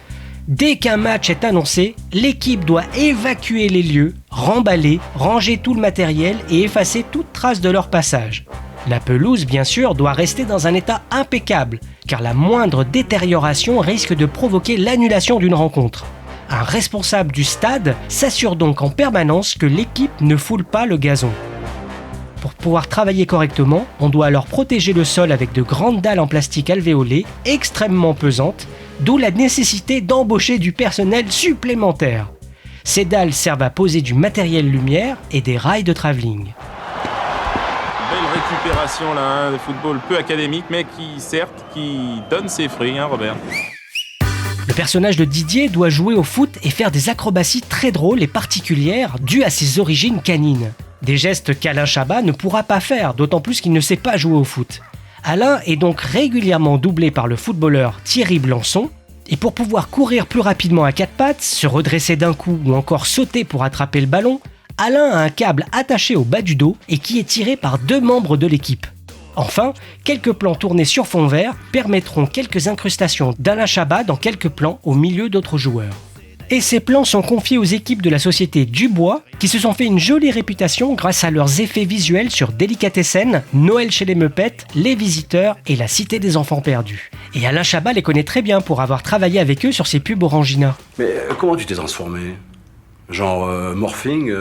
G: Dès qu'un match est annoncé, l'équipe doit évacuer les lieux, remballer, ranger tout le matériel et effacer toute trace de leur passage. La pelouse, bien sûr, doit rester dans un état impeccable, car la moindre détérioration risque de provoquer l'annulation d'une rencontre. Un responsable du stade s'assure donc en permanence que l'équipe ne foule pas le gazon. Pour pouvoir travailler correctement, on doit alors protéger le sol avec de grandes dalles en plastique alvéolées, extrêmement pesantes, d'où la nécessité d'embaucher du personnel supplémentaire. Ces dalles servent à poser du matériel lumière et des rails de travelling.
F: Belle récupération là, de football peu académique, mais qui donne ses fruits, Robert.
G: Le personnage de Didier doit jouer au foot et faire des acrobaties très drôles et particulières dues à ses origines canines. Des gestes qu'Alain Chabat ne pourra pas faire, d'autant plus qu'il ne sait pas jouer au foot. Alain est donc régulièrement doublé par le footballeur Thierry Blançon, et pour pouvoir courir plus rapidement à 4 pattes, se redresser d'un coup ou encore sauter pour attraper le ballon, Alain a un câble attaché au bas du dos et qui est tiré par 2 membres de l'équipe. Enfin, quelques plans tournés sur fond vert permettront quelques incrustations d'Alain Chabat dans quelques plans au milieu d'autres joueurs. Et ces plans sont confiés aux équipes de la société Dubois, qui se sont fait une jolie réputation grâce à leurs effets visuels sur Délicatessen, Noël chez les Meupettes, Les Visiteurs et La Cité des Enfants Perdus. Et Alain Chabat les connaît très bien pour avoir travaillé avec eux sur ses pubs Orangina.
D: Mais comment tu t'es transformé? Genre morphing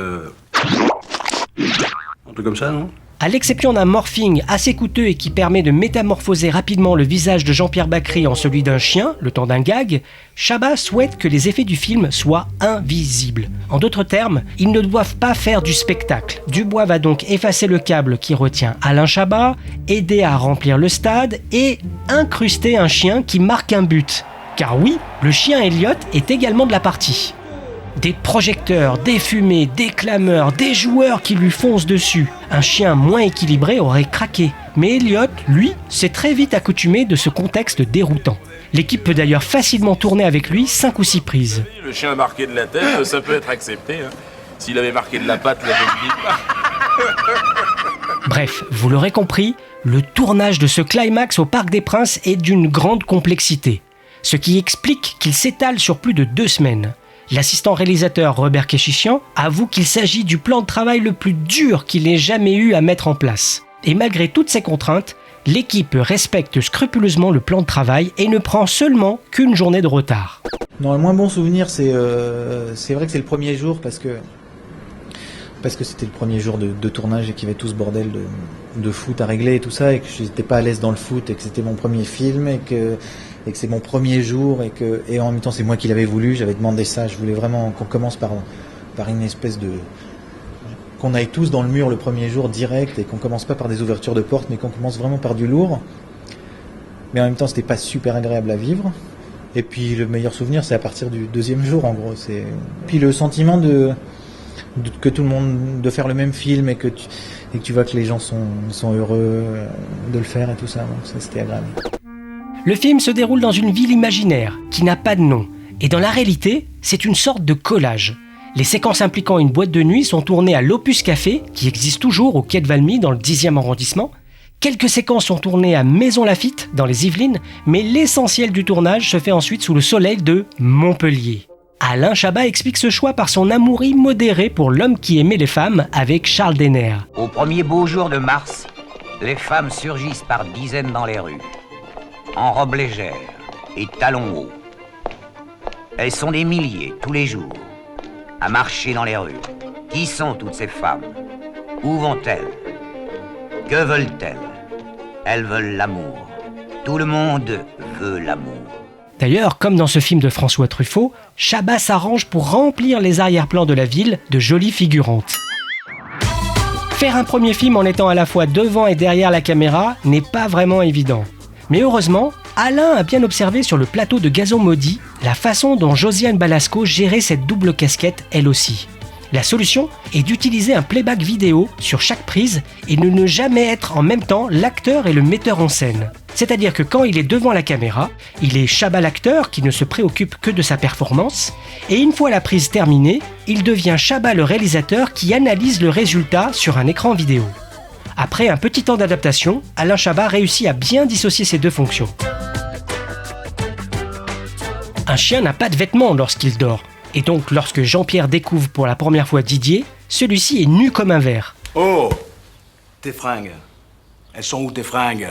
D: un truc comme ça, non?
G: À l'exception d'un morphing assez coûteux et qui permet de métamorphoser rapidement le visage de Jean-Pierre Bacry en celui d'un chien, le temps d'un gag, Chabat souhaite que les effets du film soient invisibles. En d'autres termes, ils ne doivent pas faire du spectacle. Dubois va donc effacer le câble qui retient Alain Chabat, aider à remplir le stade et incruster un chien qui marque un but. Car oui, le chien Elliot est également de la partie. Des projecteurs, des fumées, des clameurs, des joueurs qui lui foncent dessus. Un chien moins équilibré aurait craqué. Mais Elliot, lui, s'est très vite accoutumé de ce contexte déroutant. L'équipe peut d'ailleurs facilement tourner avec lui 5 ou 6 prises.
F: Le chien marqué de la tête, ça peut être accepté. Hein. S'il avait marqué de la patte, là, je ne dis pas.
G: Bref, vous l'aurez compris, le tournage de ce climax au Parc des Princes est d'une grande complexité. Ce qui explique qu'il s'étale sur plus de 2 semaines. L'assistant réalisateur Robert Kechichian avoue qu'il s'agit du plan de travail le plus dur qu'il ait jamais eu à mettre en place. Et malgré toutes ces contraintes, l'équipe respecte scrupuleusement le plan de travail et ne prend seulement qu'une journée de retard.
J: Non, le moins bon souvenir, c'est vrai que c'est le premier jour parce que c'était le premier jour de tournage et qu'il y avait tout ce bordel de foot à régler et tout ça, et que je n'étais pas à l'aise dans le foot et que c'était mon premier film et que c'est mon premier jour et en même temps c'est moi qui l'avais voulu, j'avais demandé ça, je voulais vraiment qu'on commence par une espèce de... qu'on aille tous dans le mur le premier jour direct et qu'on commence pas par des ouvertures de portes mais qu'on commence vraiment par du lourd. Mais en même temps c'était pas super agréable à vivre. Et puis le meilleur souvenir c'est à partir du deuxième jour en gros. Puis le sentiment que tout le monde, de faire le même film et que tu vois que les gens sont heureux de le faire et tout ça, donc ça c'était agréable.
G: Le film se déroule dans une ville imaginaire qui n'a pas de nom. Et dans la réalité, c'est une sorte de collage. Les séquences impliquant une boîte de nuit sont tournées à l'Opus Café, qui existe toujours au quai de Valmy dans le 10e arrondissement. Quelques séquences sont tournées à Maisons-Laffitte, dans les Yvelines, mais l'essentiel du tournage se fait ensuite sous le soleil de Montpellier. Alain Chabat explique ce choix par son amour immodéré pour L'homme qui aimait les femmes avec Charles Denner.
B: Au premier beau jour de mars, les femmes surgissent par dizaines dans les rues, en robes légères et talons hauts. Elles sont des milliers tous les jours à marcher dans les rues. Qui sont toutes ces femmes? Où vont-elles? Que veulent-elles? Elles veulent l'amour. Tout le monde veut l'amour.
G: D'ailleurs, comme dans ce film de François Truffaut, Chabat s'arrange pour remplir les arrière-plans de la ville de jolies figurantes. Faire un premier film en étant à la fois devant et derrière la caméra n'est pas vraiment évident. Mais heureusement, Alain a bien observé sur le plateau de Gazon Maudit la façon dont Josiane Balasco gérait cette double casquette elle aussi. La solution est d'utiliser un playback vidéo sur chaque prise et de ne jamais être en même temps l'acteur et le metteur en scène. C'est-à-dire que quand il est devant la caméra, il est Chabat l'acteur qui ne se préoccupe que de sa performance, et une fois la prise terminée, il devient Chabat le réalisateur qui analyse le résultat sur un écran vidéo. Après un petit temps d'adaptation, Alain Chabat réussit à bien dissocier ces deux fonctions. Un chien n'a pas de vêtements lorsqu'il dort. Et donc, lorsque Jean-Pierre découvre pour la première fois Didier, celui-ci est nu comme un verre.
N: Oh! Tes fringues. Elles sont où tes fringues?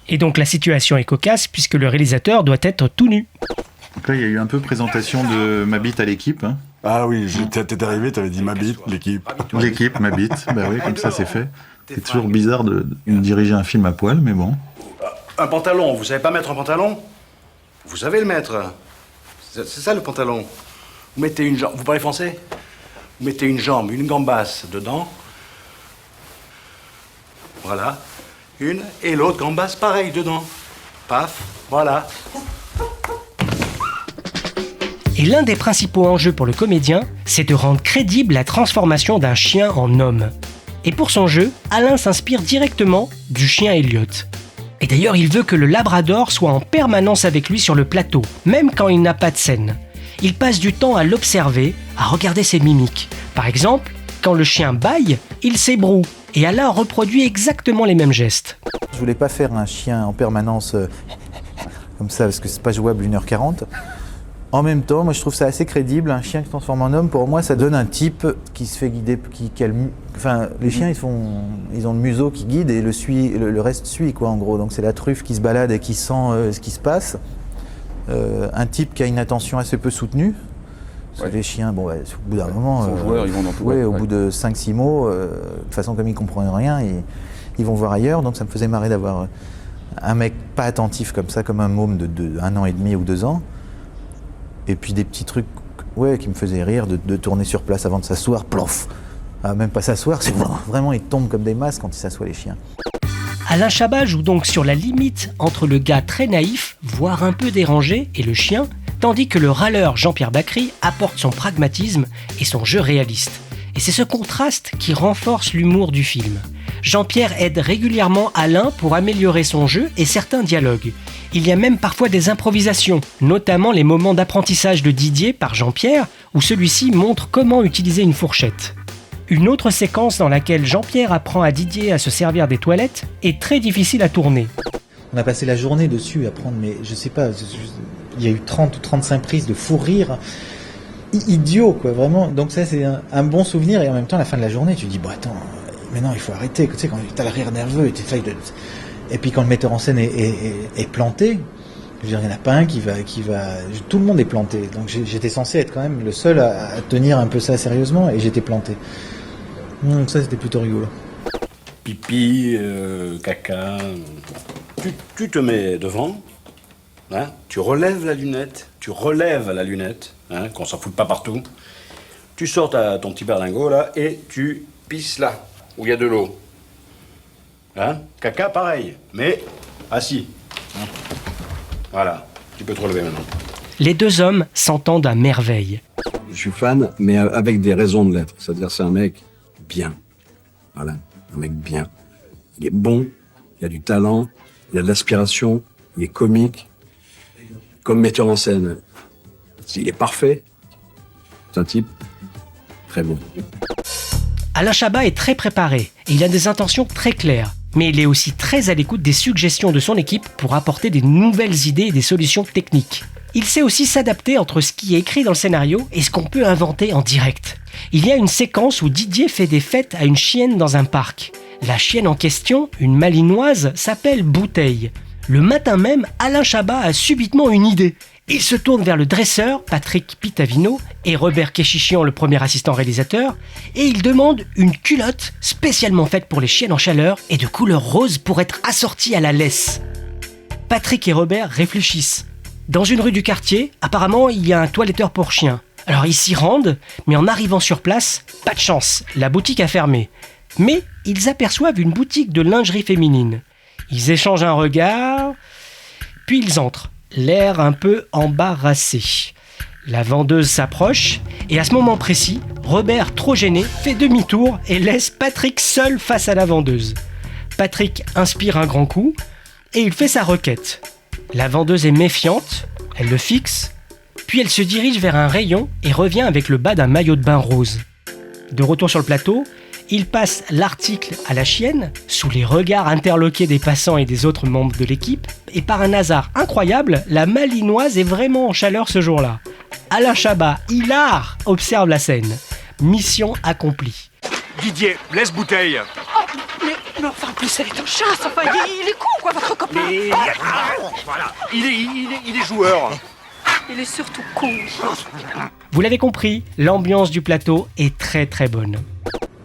G: Et donc la situation est cocasse puisque le réalisateur doit être tout nu.
J: Donc là, il y a eu un peu présentation de ma bite à l'équipe. Hein.
C: Ah oui, t'es arrivé, t'avais dit ma bite, l'équipe.
J: L'équipe, ma bite. Bah oui, comme ça c'est fait. C'est toujours bizarre de diriger un film à poil, mais bon.
N: Un pantalon, vous savez pas mettre un pantalon? Vous savez le mettre. C'est ça le pantalon. Vous mettez une jambe, vous parlez français? Vous mettez une jambe, une gambasse dedans. Voilà. Une et l'autre gambasse pareil dedans. Paf, voilà.
G: Et l'un des principaux enjeux pour le comédien, c'est de rendre crédible la transformation d'un chien en homme. Et pour son jeu, Alain s'inspire directement du chien Elliot. Et d'ailleurs, il veut que le labrador soit en permanence avec lui sur le plateau, même quand il n'a pas de scène. Il passe du temps à l'observer, à regarder ses mimiques. Par exemple, quand le chien bâille, il s'ébroue, et Alain reproduit exactement les mêmes gestes.
J: Je voulais pas faire un chien en permanence comme ça, parce que c'est pas jouable 1h40. En même temps, moi je trouve ça assez crédible, un chien qui se transforme en homme, pour moi ça donne un type qui se fait guider, enfin les chiens ils ont le museau qui guide et le reste suit quoi en gros, donc c'est la truffe qui se balade et qui sent ce qui se passe. Un type qui a une attention assez peu soutenue, parce que les chiens, bon, au bout d'un moment,
C: ils vont dans tout
J: au bout de 5-6 mots, de toute façon comme ils comprennent rien, ils vont voir ailleurs, donc ça me faisait marrer d'avoir un mec pas attentif comme ça, comme un môme de 1 an et demi ou 2 ans. Et puis des petits trucs qui me faisaient rire, de tourner sur place avant de s'asseoir, plof. Même pas s'asseoir, c'est vraiment ils tombent comme des masses quand ils s'assoient les chiens.
G: Alain Chabat joue donc sur la limite entre le gars très naïf, voire un peu dérangé, et le chien, tandis que le râleur Jean-Pierre Bacry apporte son pragmatisme et son jeu réaliste. Et c'est ce contraste qui renforce l'humour du film. Jean-Pierre aide régulièrement Alain pour améliorer son jeu et certains dialogues. Il y a même parfois des improvisations, notamment les moments d'apprentissage de Didier par Jean-Pierre, où celui-ci montre comment utiliser une fourchette. Une autre séquence dans laquelle Jean-Pierre apprend à Didier à se servir des toilettes est très difficile à tourner.
J: On a passé la journée dessus à prendre, mais je sais pas, il y a eu 30 ou 35 prises de fou rire. idiot, quoi, vraiment. Donc ça, c'est un bon souvenir, et en même temps, à la fin de la journée, tu te dis, bon, attends, maintenant, il faut arrêter. Tu sais, quand t'as le rire nerveux, et t'essayes de... Et puis quand le metteur en scène est planté, je veux dire, il n'y en a pas un qui va... Tout le monde est planté. Donc j'étais censé être quand même le seul à tenir un peu ça sérieusement, et j'étais planté. Donc ça, c'était plutôt rigolo.
N: Pipi, caca... Tu te mets devant, hein, tu relèves la lunette, hein, qu'on s'en fout pas partout. Tu sors ton petit berlingot, là, et tu pisses là, où il y a de l'eau. Hein, caca, pareil, mais assis. Hein. Voilà, tu peux te relever maintenant.
G: Les deux hommes s'entendent à merveille.
D: Je suis fan, mais avec des raisons de l'être. C'est-à-dire, c'est un mec bien. Voilà, un mec bien. Il est bon, il a du talent, il a de l'aspiration, il est comique. Comme metteur en scène, il est parfait. C'est un type très bon.
G: Alain Chabat est très préparé et il a des intentions très claires. Mais il est aussi très à l'écoute des suggestions de son équipe pour apporter des nouvelles idées et des solutions techniques. Il sait aussi s'adapter entre ce qui est écrit dans le scénario et ce qu'on peut inventer en direct. Il y a une séquence où Didier fait des fêtes à une chienne dans un parc. La chienne en question, une malinoise, s'appelle Bouteille. Le matin même, Alain Chabat a subitement une idée. Il se tourne vers le dresseur, Patrick Pitavino, et Robert Kéchichian, le premier assistant réalisateur, et il demande une culotte spécialement faite pour les chiennes en chaleur et de couleur rose pour être assortie à la laisse. Patrick et Robert réfléchissent. Dans une rue du quartier, apparemment, il y a un toiletteur pour chiens. Alors ils s'y rendent, mais en arrivant sur place, pas de chance, la boutique a fermé. Mais ils aperçoivent une boutique de lingerie féminine. Ils échangent un regard, puis ils entrent, l'air un peu embarrassé. La vendeuse s'approche, et à ce moment précis, Robert, trop gêné, fait demi-tour et laisse Patrick seul face à la vendeuse. Patrick inspire un grand coup, et il fait sa requête. La vendeuse est méfiante, elle le fixe, puis elle se dirige vers un rayon et revient avec le bas d'un maillot de bain rose. De retour sur le plateau, il passe l'article à la chienne, sous les regards interloqués des passants et des autres membres de l'équipe, et par un hasard incroyable, la malinoise est vraiment en chaleur ce jour-là. Alain Chabat, hilar, observe la scène. Mission accomplie.
I: Didier, laisse Bouteille.
O: Oh, mais enfin, en plus, elle est en chasse. Enfin, il est con, quoi, votre copain.
I: Mais voilà, il est joueur.
O: Il est surtout con.
G: Vous l'avez compris, l'ambiance du plateau est très très bonne.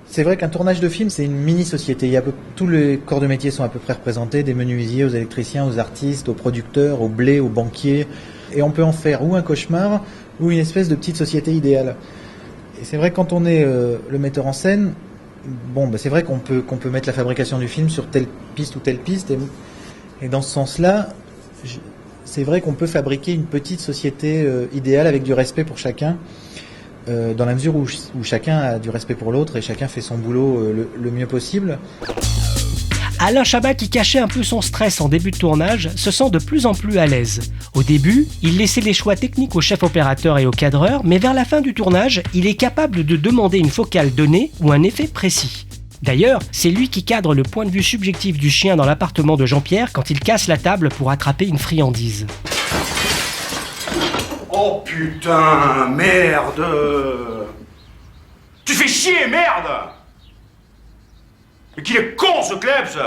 J: C'est vrai qu'un tournage de film, c'est une mini-société. Tous les corps de métier sont à peu près représentés, des menuisiers aux électriciens, aux artistes, aux producteurs, aux blés, aux banquiers. Et on peut en faire ou un cauchemar, ou une espèce de petite société idéale. Et c'est vrai que quand on est le metteur en scène, c'est vrai qu'on peut mettre la fabrication du film sur telle piste ou telle piste. Et dans ce sens-là, c'est vrai qu'on peut fabriquer une petite société idéale avec du respect pour chacun. Dans la mesure où chacun a du respect pour l'autre et chacun fait son boulot le mieux possible.
G: Alain Chabat, qui cachait un peu son stress en début de tournage, se sent de plus en plus à l'aise. Au début, il laissait les choix techniques au chef opérateur et au cadreur, mais vers la fin du tournage, il est capable de demander une focale donnée ou un effet précis. D'ailleurs, c'est lui qui cadre le point de vue subjectif du chien dans l'appartement de Jean-Pierre quand il casse la table pour attraper une friandise.
N: Oh putain, merde! Tu fais chier, merde! Mais qu'il est con ce Klebs!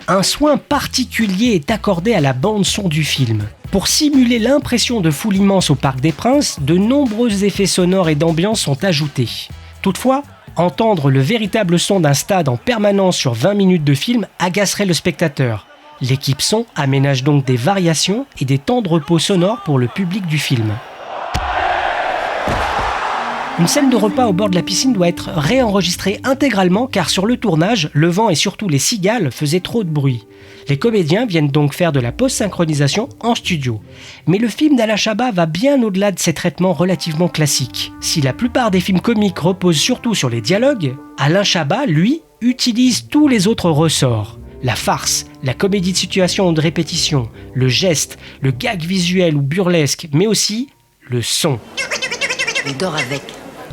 G: Un soin particulier est accordé à la bande-son du film. Pour simuler l'impression de foule immense au Parc des Princes, de nombreux effets sonores et d'ambiance sont ajoutés. Toutefois, entendre le véritable son d'un stade en permanence sur 20 minutes de film agacerait le spectateur. L'équipe son aménage donc des variations et des temps de repos sonores pour le public du film. Une scène de repas au bord de la piscine doit être réenregistrée intégralement car sur le tournage, le vent et surtout les cigales faisaient trop de bruit. Les comédiens viennent donc faire de la post-synchronisation en studio. Mais le film d'Alain Chabat va bien au-delà de ces traitements relativement classiques. Si la plupart des films comiques reposent surtout sur les dialogues, Alain Chabat, lui, utilise tous les autres ressorts. La farce, la comédie de situation ou de répétition, le geste, le gag visuel ou burlesque, mais aussi le son.
K: Il dort avec.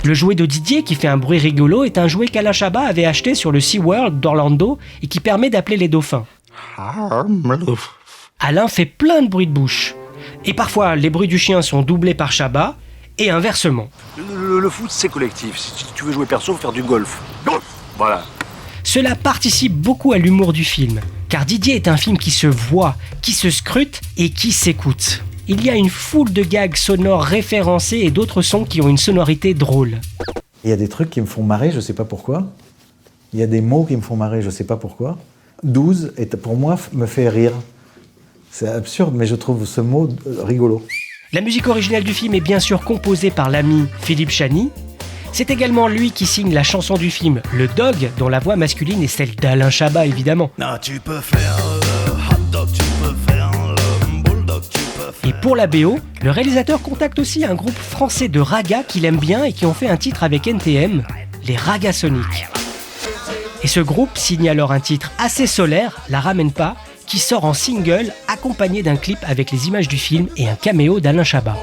G: Le jouet de Didier, qui fait un bruit rigolo, est un jouet qu'Alain Chabat avait acheté sur le SeaWorld d'Orlando et qui permet d'appeler les dauphins. Alain fait plein de bruits de bouche. Et parfois, les bruits du chien sont doublés par Chabat, et inversement.
N: Le foot, c'est collectif. Si tu veux jouer perso, faut faire du golf. Golf. Voilà.
G: Cela participe beaucoup à l'humour du film, car Didier est un film qui se voit, qui se scrute et qui s'écoute. Il y a une foule de gags sonores référencés et d'autres sons qui ont une sonorité drôle.
J: Il y a des trucs qui me font marrer, je sais pas pourquoi. Il y a des mots qui me font marrer, je sais pas pourquoi. 12, pour moi, me fait rire. C'est absurde, mais je trouve ce mot rigolo.
G: La musique originale du film est bien sûr composée par l'ami Philippe Chani. C'est également lui qui signe la chanson du film Le Dog, dont la voix masculine est celle d'Alain Chabat, évidemment.
V: Non, tu peux faire le hot dog, tu peux faire le bulldog, tu peux faire...
G: Et pour la BO, le réalisateur contacte aussi un groupe français de raga qu'il aime bien et qui ont fait un titre avec NTM, les Ragasonics. Et ce groupe signe alors un titre assez solaire, La Ramène pas, qui sort en single, accompagné d'un clip avec les images du film et un caméo d'Alain Chabat.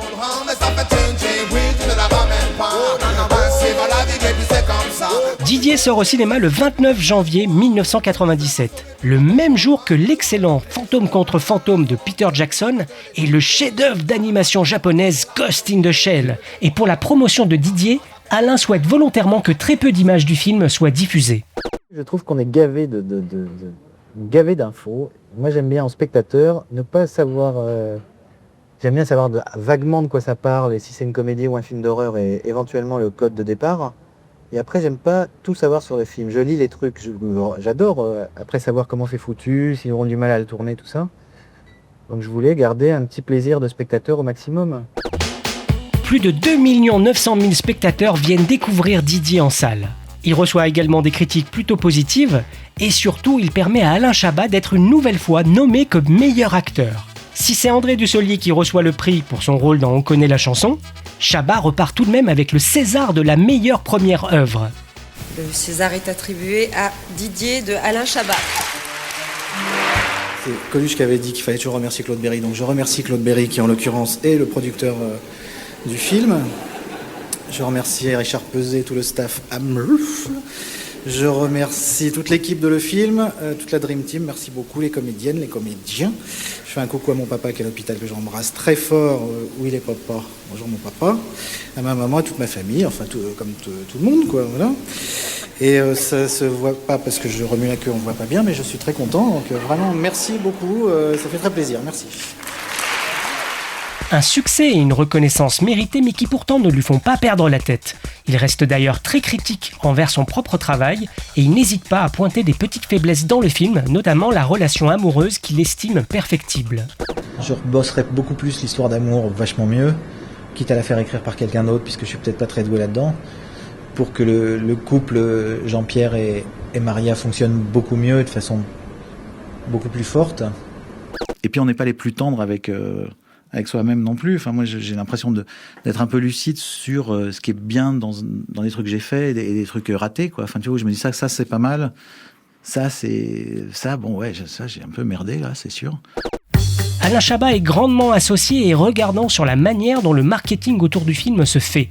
G: Didier sort au cinéma le 29 janvier 1997, le même jour que l'excellent Fantôme contre Fantôme de Peter Jackson et le chef-d'œuvre d'animation japonaise Ghost in the Shell. Et pour la promotion de Didier, Alain souhaite volontairement que très peu d'images du film soient diffusées.
J: Je trouve qu'on est gavé gavé d'infos. Moi, j'aime bien en spectateur ne pas savoir. J'aime bien savoir vaguement de quoi ça parle et si c'est une comédie ou un film d'horreur et éventuellement le code de départ. Et après, j'aime pas tout savoir sur le film. Je lis les trucs, j'adore après savoir comment c'est foutu, s'ils auront du mal à le tourner, tout ça. Donc je voulais garder un petit plaisir de spectateur au maximum.
G: Plus de 2 900 000 spectateurs viennent découvrir Didier en salle. Il reçoit également des critiques plutôt positives et surtout, il permet à Alain Chabat d'être une nouvelle fois nommé comme meilleur acteur. Si c'est André Dussolier qui reçoit le prix pour son rôle dans On connaît la chanson, Chabat repart tout de même avec le César de la meilleure première œuvre.
P: Le César est attribué à Didier de Alain Chabat.
T: C'est Coluche qui avait dit qu'il fallait toujours remercier Claude Berry, donc je remercie Claude Berry qui en l'occurrence est le producteur du film. Je remercie Richard Peset, tout le staff Amruf. Je remercie toute l'équipe de le film, toute la Dream Team. Merci beaucoup les comédiennes, les comédiens. Je fais un coucou à mon papa qui est à l'hôpital que j'embrasse très fort. Où il est papa? Bonjour mon papa. À ma maman, à toute ma famille, enfin comme tout le monde quoi. Voilà. Et ça se voit pas parce que je remue la queue, on voit pas bien, mais je suis très content. Donc vraiment merci beaucoup, ça fait très plaisir. Merci.
G: Un succès et une reconnaissance méritée mais qui pourtant ne lui font pas perdre la tête. Il reste d'ailleurs très critique envers son propre travail et il n'hésite pas à pointer des petites faiblesses dans le film, notamment la relation amoureuse qu'il estime perfectible.
J: Je rebosserais beaucoup plus l'histoire d'amour, vachement mieux, quitte à la faire écrire par quelqu'un d'autre puisque je suis peut-être pas très doué là-dedans, pour que le couple Jean-Pierre et Maria fonctionne beaucoup mieux, de façon beaucoup plus forte.
W: Et puis on n'est pas les plus tendres avec soi-même non plus. Enfin, moi, j'ai l'impression d'être un peu lucide sur ce qui est bien dans les trucs que j'ai faits et des trucs ratés, quoi. Enfin, tu vois, je me dis ça c'est pas mal. Ça, bon, ouais, ça, j'ai un peu merdé, là, c'est sûr.
G: Alain Chabat est grandement associé et regardant sur la manière dont le marketing autour du film se fait.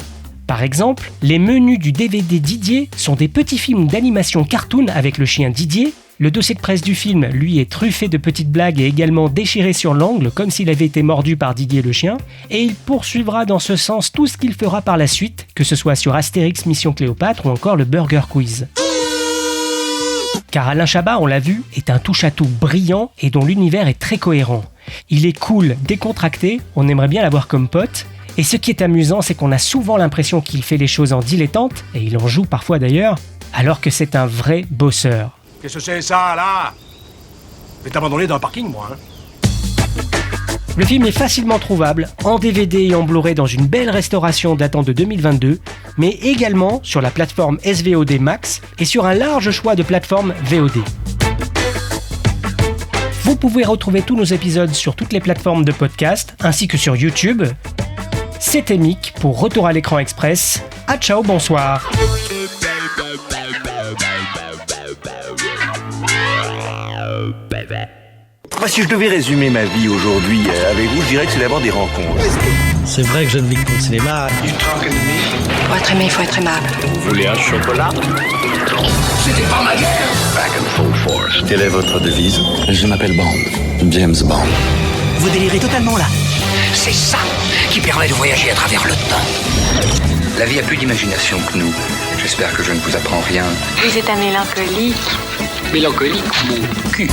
G: Par exemple, les menus du DVD Didier sont des petits films d'animation cartoon avec le chien Didier. Le dossier de presse du film, lui, est truffé de petites blagues et également déchiré sur l'angle, comme s'il avait été mordu par Didier le chien. Et il poursuivra dans ce sens tout ce qu'il fera par la suite, que ce soit sur Astérix Mission Cléopâtre ou encore le Burger Quiz. Car Alain Chabat, on l'a vu, est un touche-à-tout brillant et dont l'univers est très cohérent. Il est cool, décontracté, on aimerait bien l'avoir comme pote. Et ce qui est amusant, c'est qu'on a souvent l'impression qu'il fait les choses en dilettante, et il en joue parfois d'ailleurs, alors que c'est un vrai bosseur.
N: Qu'est-ce que c'est ça, là? Je vais t'abandonner dans un parking, moi, hein.
G: Le film est facilement trouvable, en DVD et en Blu-ray dans une belle restauration datant de 2022, mais également sur la plateforme SVOD Max et sur un large choix de plateformes VOD. Vous pouvez retrouver tous nos épisodes sur toutes les plateformes de podcast, ainsi que sur YouTube. C'était Mick pour Retour à l'écran express. À ciao, bonsoir.
X: Moi, si je devais résumer ma vie aujourd'hui avec vous, je dirais que c'est d'abord des rencontres.
L: C'est vrai que je ne vis que pour le cinéma.
U: Pour être aimé, il faut être aimable.
X: Vous voulez un chocolat? C'était pas ma guerre. Back and full force. Quelle est votre devise?
V: Je m'appelle Bond, James Bond. Vous délirez totalement là.
B: C'est ça qui permet de voyager à travers le temps.
H: La vie a plus d'imagination que nous. J'espère que je ne vous apprends rien.
U: Vous êtes un mélancolique.
H: Mélancolique, mon cul.